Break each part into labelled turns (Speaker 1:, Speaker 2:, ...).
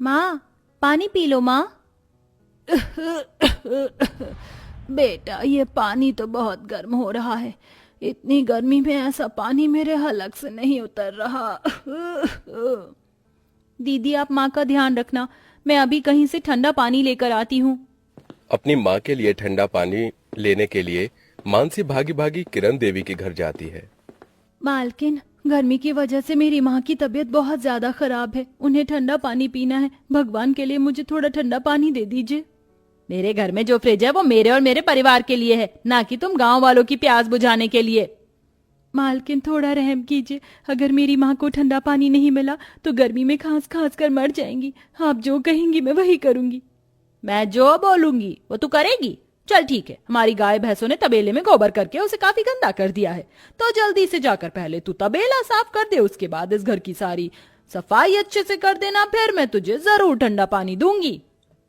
Speaker 1: माँ, पानी P low माँ।
Speaker 2: बेटा, ये पानी तो बहुत गर्म हो रहा है। इतनी गर्मी में ऐसा पानी मेरे हलक से नहीं उतर रहा।
Speaker 1: दीदी, आप माँ का ध्यान रखना, मैं अभी कहीं से ठंडा पानी लेकर आती हूँ।
Speaker 3: अपनी माँ के लिए ठंडा पानी लेने के लिए मानसी भागी भागी किरण देवी के घर जाती है।
Speaker 1: मालकिन, गर्मी की वजह से मेरी माँ की तबीयत बहुत ज्यादा खराब है, उन्हें ठंडा पानी पीना है। भगवान के लिए मुझे थोड़ा ठंडा पानी दे दीजिए। मेरे घर में जो फ्रिज है वो मेरे और मेरे परिवार के लिए है, ना कि तुम गांव वालों की प्यास बुझाने के लिए। मालकिन, थोड़ा रहम कीजिए, अगर मेरी माँ को ठंडा पानी नहीं मिला तो गर्मी में खांस खांस कर मर जाएंगी। आप जो कहेंगी मैं वही करूंगी। मैं जो बोलूंगी वो तू करेगी? चल ठीक है, हमारी गाय भैंसों ने तबेले में गोबर करके उसे काफी गंदा कर दिया है, तो जल्दी से जाकर पहले तू तबेला साफ कर दे, उसके बाद इस घर की सारी सफाई अच्छे से कर देना, फिर मैं तुझे जरूर ठंडा पानी दूंगी।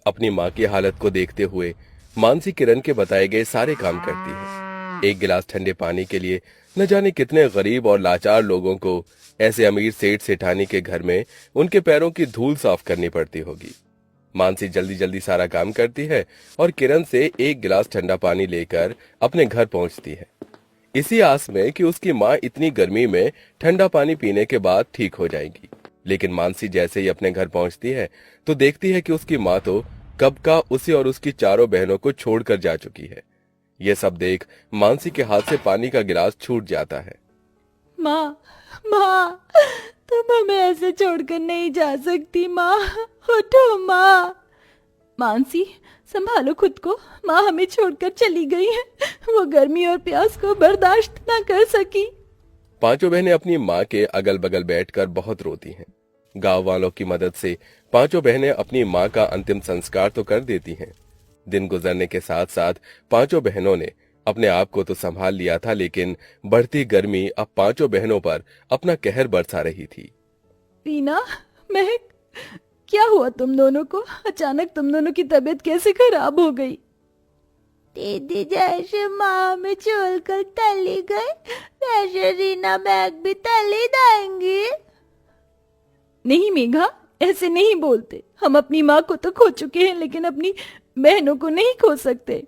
Speaker 3: अपनी माँ की हालत को देखते हुए मानसी किरण के बताए गए सारे काम करती है। एक गिलास ठंडे पानी के लिए न जाने कितने गरीब और लाचार लोगों को ऐसे अमीर सेठ सेठानी के घर में उनके पैरों की धूल साफ करनी पड़ती होगी। मानसी जल्दी जल्दी सारा काम करती है और किरण से एक गिलास ठंडा पानी लेकर अपने घर पहुंचती है, इसी आस में कि उसकी माँ इतनी गर्मी में ठंडा पानी पीने के बाद ठीक हो जाएगी। लेकिन मानसी जैसे ही अपने घर पहुंचती है तो देखती है कि उसकी माँ तो कब का उसे और उसकी चारों बहनों को छोड़कर जा चुकी है। यह सब देख मानसी के हाथ से पानी का गिलास छूट जाता है।
Speaker 2: माँ, माँ, तुम हमें ऐसे छोड़कर नहीं जा सकती। माँ, उठो माँ।
Speaker 1: मानसी, संभालो खुद को,
Speaker 2: माँ हमें छोड़कर चली गई है, वो गर्मी और प्यास को बर्दाश्त ना कर सकी।
Speaker 3: पांचों बहनें अपनी माँ के अगल बगल बैठकर बहुत रोती हैं। गांव वालों की मदद से पांचों बहनें अपनी माँ का अंतिम संस्कार तो कर देती हैं। दिन गुजरने के साथ साथ पांचों बहनों ने अपने आप को तो संभाल लिया था, लेकिन बढ़ती गर्मी अब पांचों बहनों पर अपना कहर बरसा रही थी।
Speaker 2: रीना, महक, क्या हुआ तुम दोनों को? अचानक तुम दोनों की तबीयत कैसे खराब हो गई?
Speaker 4: दीदी, जैसे माँ में छोड़ कर चली गई, वैसे रीना महक भी चली जाएंगी।
Speaker 2: नहीं मेघा, ऐसे नहीं बोलते। हम अपनी माँ को तो खो चुके हैं, लेकिन अपनी बहनों को नहीं खो सकते।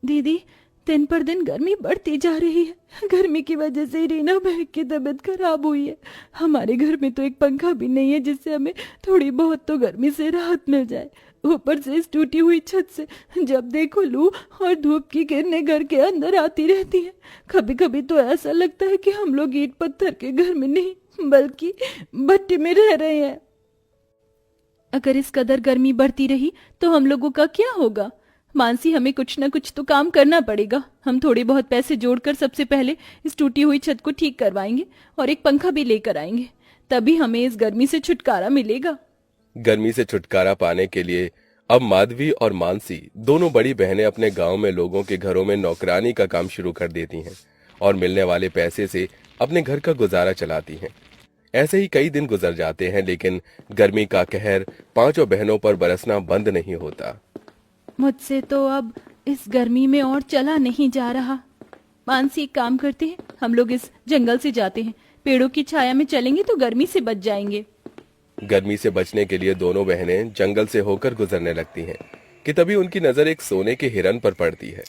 Speaker 2: दीदी, दिन पर दिन गर्मी बढ़ती जा रही है। गर्मी की वजह से रीना बहन की तबीयत खराब हुई है। हमारे घर में तो एक पंखा भी नहीं है जिससे हमें थोड़ी बहुत तो गर्मी से राहत मिल जाए। ऊपर से इस टूटी हुई छत से जब देखो लू और धूप की किरणें घर के अंदर आती रहती है। कभी कभी तो ऐसा लगता है कि हम लोग ईंट पत्थर के घर में नहीं बल्कि भट्टी में रह रहे हैं।
Speaker 1: अगर इस कदर गर्मी बढ़ती रही तो हम लोगों का क्या होगा? मानसी, हमें कुछ न कुछ तो काम करना पड़ेगा। हम थोड़े बहुत पैसे जोड़कर सबसे पहले इस टूटी हुई छत को ठीक करवाएंगे और एक पंखा भी लेकर आएंगे, तभी हमें इस गर्मी से छुटकारा मिलेगा।
Speaker 3: गर्मी से छुटकारा पाने के लिए अब माधवी और मानसी दोनों बड़ी बहनें अपने गांव में लोगों के घरों में नौकरानी का काम शुरू कर देती हैं और मिलने वाले पैसे से अपने घर का गुजारा चलाती हैं। ऐसे ही कई दिन गुजर जाते हैं, लेकिन गर्मी का कहर पांचों बहनों पर बरसना बंद नहीं होता।
Speaker 1: मुझसे तो अब इस गर्मी में और चला नहीं जा रहा। मानसी, एक काम करते हैं, हम लोग इस जंगल से जाते हैं, पेड़ों की छाया में चलेंगे तो गर्मी से बच जाएंगे।
Speaker 3: गर्मी से बचने के लिए दोनों बहनें जंगल से होकर गुजरने लगती हैं कि तभी उनकी नजर एक सोने के हिरन पर पड़ती है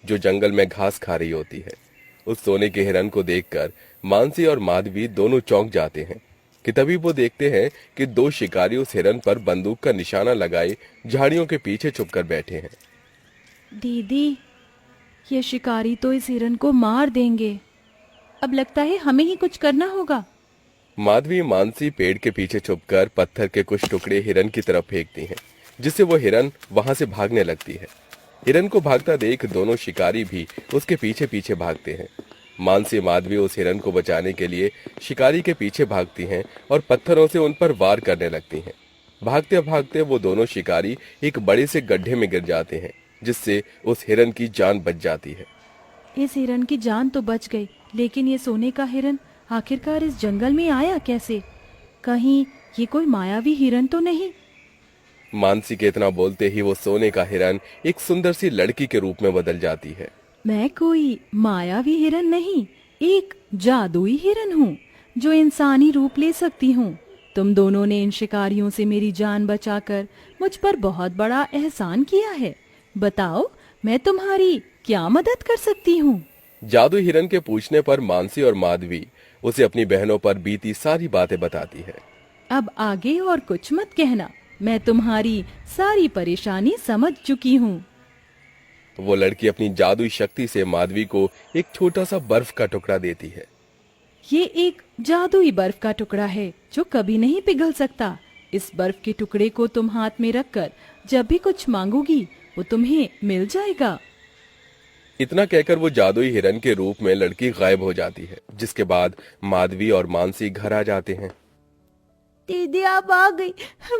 Speaker 3: जो जंगल में घास खा रही होती है। उस सोने के हिरन को देखकर मानसी और माधवी दोनों चौंक जाते हैं कि तभी वो देखते हैं कि दो शिकारी उस हिरन पर बंदूक का निशाना लगाए झाड़ियों के पीछे छुपकर बैठे हैं।
Speaker 1: दीदी, ये शिकारी तो इस हिरन को मार देंगे। अब लगता है हमें ही कुछ करना होगा।
Speaker 3: माधवी मानसी पेड़ के पीछे छुपकर पत्थर के कुछ टुकड़े हिरन की तरफ फेंकती हैं, जिससे वो हिरन वहां से भागने लगती है। हिरन को भागता देख दोनों शिकारी भी उसके पीछे पीछे भागते हैं। मानसी माधवी उस हिरन को बचाने के लिए शिकारी के पीछे भागती हैं और पत्थरों से उन पर वार करने लगती हैं। भागते भागते वो दोनों शिकारी एक बड़े से गड्ढे में गिर जाते हैं, जिससे उस हिरन की जान बच जाती है।
Speaker 1: इस हिरन की जान तो बच गई, लेकिन ये सोने का हिरन आखिरकार इस जंगल में आया कैसे? कहीं ये कोई मायावी हिरन तो नहीं?
Speaker 3: मानसी के इतना बोलते ही वो सोने का हिरन एक सुंदर सी लड़की के रूप में बदल जाती है।
Speaker 1: मैं कोई मायावी हिरन नहीं, एक जादुई हिरन हूँ। जो इंसानी रूप ले सकती हूँ। तुम दोनों ने इन शिकारियों से मेरी जान बचाकर मुझ पर बहुत बड़ा एहसान किया है। बताओ, मैं तुम्हारी क्या मदद कर सकती हूँ?
Speaker 3: जादू हिरन के पूछने पर मानसी और माधवी उसे अपनी बहनों पर बीती सारी बातें बताती है।
Speaker 1: अब आगे और कुछ मत कहना, मैं तुम्हारी सारी परेशानी समझ चुकी हूँ।
Speaker 3: वो लड़की अपनी जादुई शक्ति से माधवी को एक छोटा सा बर्फ का टुकड़ा देती है।
Speaker 1: ये एक जादुई बर्फ का टुकड़ा है जो कभी नहीं पिघल सकता। इस बर्फ के टुकड़े को तुम हाथ में रखकर जब भी कुछ मांगोगी वो तुम्हें मिल जाएगा।
Speaker 3: इतना कहकर वो जादुई हिरन के रूप में लड़की गायब हो जाती है, जिसके बाद माधवी और मानसी घर आ जाते हैं।
Speaker 4: दीदी आप आ गई।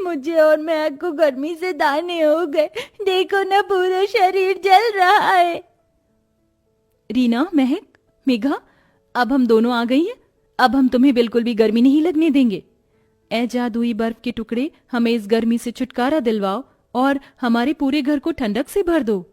Speaker 4: मुझे और महक को गर्मी से दाने हो गए। देखो ना, पूरा शरीर जल रहा है।
Speaker 1: रीना, महक, मेघा, अब हम दोनों आ गई हैं। अब हम तुम्हें बिल्कुल भी गर्मी नहीं लगने देंगे। ए जादुई बर्फ के टुकड़े, हमें इस गर्मी से छुटकारा दिलवाओ और हमारे पूरे घर को ठंडक से भर दो।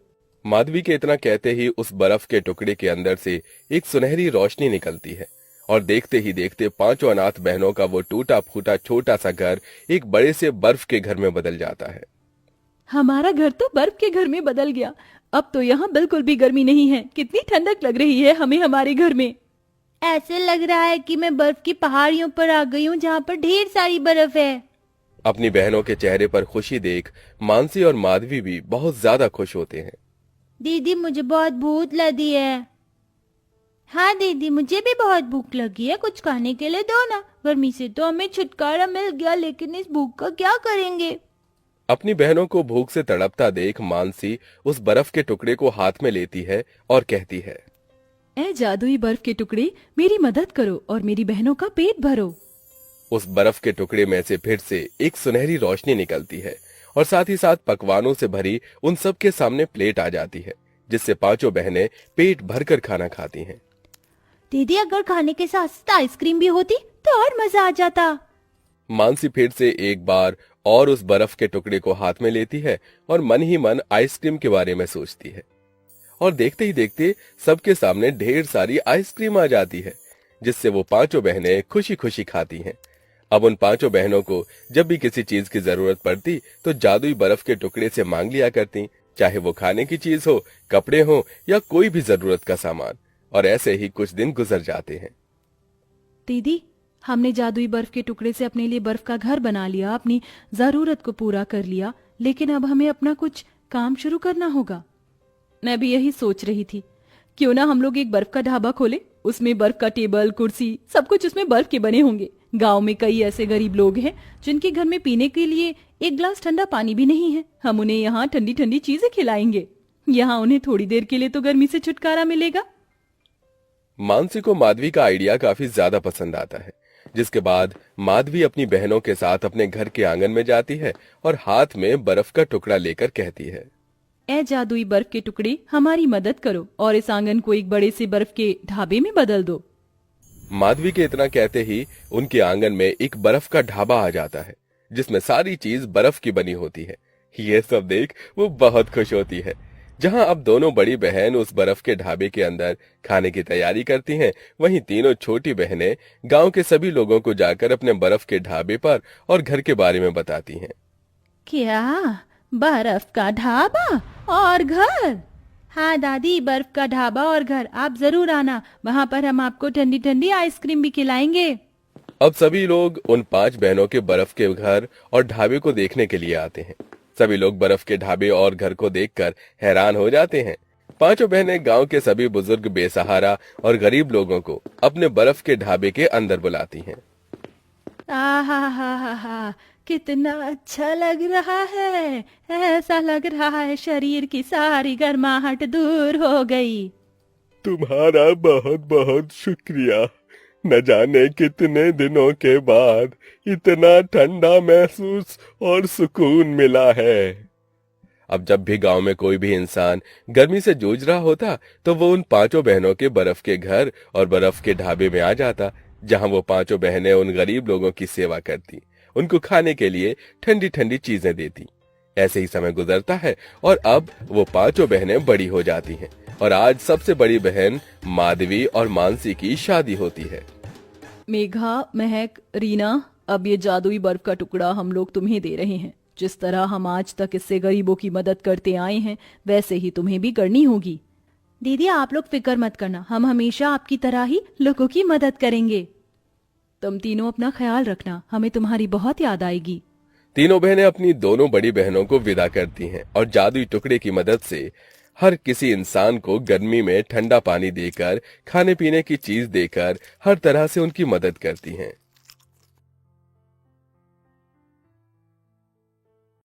Speaker 3: माधवी के इतना कहते ही उस बर्फ के टुकड़े के अंदर से एक सुनहरी रोशनी निकलती है और देखते ही देखते पांचों अनाथ बहनों का वो टूटा फूटा छोटा सा घर एक बड़े से बर्फ के घर में बदल जाता है।
Speaker 1: हमारा घर तो बर्फ के घर में बदल गया। अब तो यहाँ बिल्कुल भी गर्मी नहीं है। कितनी ठंडक लग रही है हमें हमारे घर में।
Speaker 4: ऐसे लग रहा है कि मैं बर्फ की पहाड़ियों पर आ गई हूँ जहाँ पर ढेर सारी बर्फ है।
Speaker 3: अपनी बहनों के चेहरे पर खुशी देख मानसी और माधवी भी बहुत ज्यादा खुश होते हैं।
Speaker 4: दीदी मुझे बहुत भूख लगी है। हाँ दीदी, मुझे भी बहुत भूख लगी है। कुछ खाने के लिए दो ना। गर्मी से तो हमें छुटकारा मिल गया, लेकिन इस भूख का क्या करेंगे?
Speaker 3: अपनी बहनों को भूख से तड़पता देख मानसी उस बर्फ के टुकड़े को हाथ में लेती है और कहती है,
Speaker 1: ए जादुई बर्फ के टुकड़े, मेरी मदद करो और मेरी बहनों का पेट भरो।
Speaker 3: उस बर्फ के टुकड़े में से फिर से एक सुनहरी रोशनी निकलती है और साथ ही साथ पकवानों से भरी उन सब के सामने प्लेट आ जाती है, जिससे पांचों बहनें पेट भरकर खाना खाती हैं।
Speaker 4: दीदी अगर खाने के साथ साथ आइसक्रीम भी होती तो और मजा आ जाता।
Speaker 3: मानसी फिर से एक बार और उस बर्फ के टुकड़े को हाथ में लेती है और मन ही मन आइसक्रीम के बारे में सोचती है और देखते ही देखते सबके सामने ढेर सारी आइसक्रीम आ जाती है, जिससे वो पांचों बहनें खुशी खुशी खाती हैं। अब उन पांचों बहनों को जब भी किसी चीज की जरूरत पड़ती तो जादुई बर्फ के टुकड़े से मांग लिया करती, चाहे वो खाने की चीज हो, कपड़े हो या कोई भी जरूरत का सामान। और ऐसे ही कुछ दिन गुजर जाते हैं।
Speaker 1: दीदी, हमने जादुई बर्फ के टुकड़े से अपने लिए बर्फ का घर बना लिया, अपनी जरूरत को पूरा कर लिया, लेकिन अब हमें अपना कुछ काम शुरू करना होगा। मैं भी यही सोच रही थी, क्यों ना हम लोग एक बर्फ का ढाबा खोले। उसमें बर्फ का टेबल, कुर्सी, सब कुछ उसमें बर्फ के बने होंगे। गांव में कई ऐसे गरीब लोग हैं जिनके घर में पीने के लिए एक गिलास ठंडा पानी भी नहीं है। हम उन्हें यहाँ ठंडी ठंडी चीजें खिलाएंगे। यहाँ उन्हें थोड़ी देर के लिए तो गर्मी से छुटकारा मिलेगा।
Speaker 3: मानसी को माधवी का आइडिया काफी ज्यादा पसंद आता है, जिसके बाद माधवी अपनी बहनों के साथ अपने घर के आंगन में जाती है और हाथ में बर्फ का टुकड़ा लेकर कहती है,
Speaker 1: ए जादुई बर्फ के टुकड़े, हमारी मदद करो और इस आंगन को एक बड़े से बर्फ के ढाबे में बदल दो।
Speaker 3: माधवी के इतना कहते ही उनके आंगन में एक बर्फ का ढाबा आ जाता है, जिसमें सारी चीज बर्फ की बनी होती है। ये सब देख वो बहुत खुश होती है। जहां अब दोनों बड़ी बहन उस बर्फ के ढाबे के अंदर खाने की तैयारी करती हैं, वहीं तीनों छोटी बहनें गांव के सभी लोगों को जाकर अपने बर्फ के ढाबे पर और घर के बारे में बताती हैं।
Speaker 1: क्या बर्फ का ढाबा और घर?
Speaker 4: हाँ दादी, बर्फ का ढाबा और घर, आप जरूर आना। वहाँ पर हम आपको ठंडी ठंडी आइसक्रीम भी खिलाएंगे।
Speaker 3: अब सभी लोग उन 5 बहनों के बर्फ के घर और ढाबे को देखने के लिए आते हैं। सभी लोग बर्फ के ढाबे और घर को देखकर हैरान हो जाते हैं। पांचों बहनें गांव के सभी बुजुर्ग, बेसहारा और गरीब लोगों को अपने बर्फ के ढाबे के अंदर बुलाती हैं।
Speaker 1: आहा, कितना अच्छा लग रहा है। ऐसा लग रहा है शरीर की सारी गर्माहट दूर हो गई।
Speaker 3: तुम्हारा बहुत बहुत शुक्रिया। न जाने कितने दिनों के बाद इतना ठंडा महसूस और सुकून मिला है। अब जब भी गांव में कोई भी इंसान गर्मी से जूझ रहा होता तो वो उन 5 बहनों के बर्फ के घर और बर्फ के ढाबे में आ जाता, जहां वो 5 बहनें उन गरीब लोगों की सेवा करती, उनको खाने के लिए ठंडी ठंडी चीजें देती। ऐसे ही समय गुजरता है और अब वो 5 बहनें बड़ी हो जाती हैं और आज सबसे बड़ी बहन माधवी और मानसी की शादी होती है।
Speaker 1: मेघा, महक, रीना, अब ये जादुई बर्फ का टुकड़ा हम लोग तुम्हें दे रहे हैं। जिस तरह हम आज तक इससे गरीबों की मदद करते आए हैं वैसे ही तुम्हें भी करनी होगी।
Speaker 2: दीदी आप लोग फिक्र मत करना, हम हमेशा आपकी तरह ही लोगों की मदद करेंगे।
Speaker 1: तुम तीनों अपना ख्याल रखना, हमें तुम्हारी बहुत याद आएगी।
Speaker 3: तीनों बहनें अपनी दोनों बड़ी बहनों को विदा करती हैं और जादुई टुकड़े की मदद से हर किसी इंसान को गर्मी में ठंडा पानी देकर, खाने पीने की चीज देकर हर तरह से उनकी मदद करती हैं।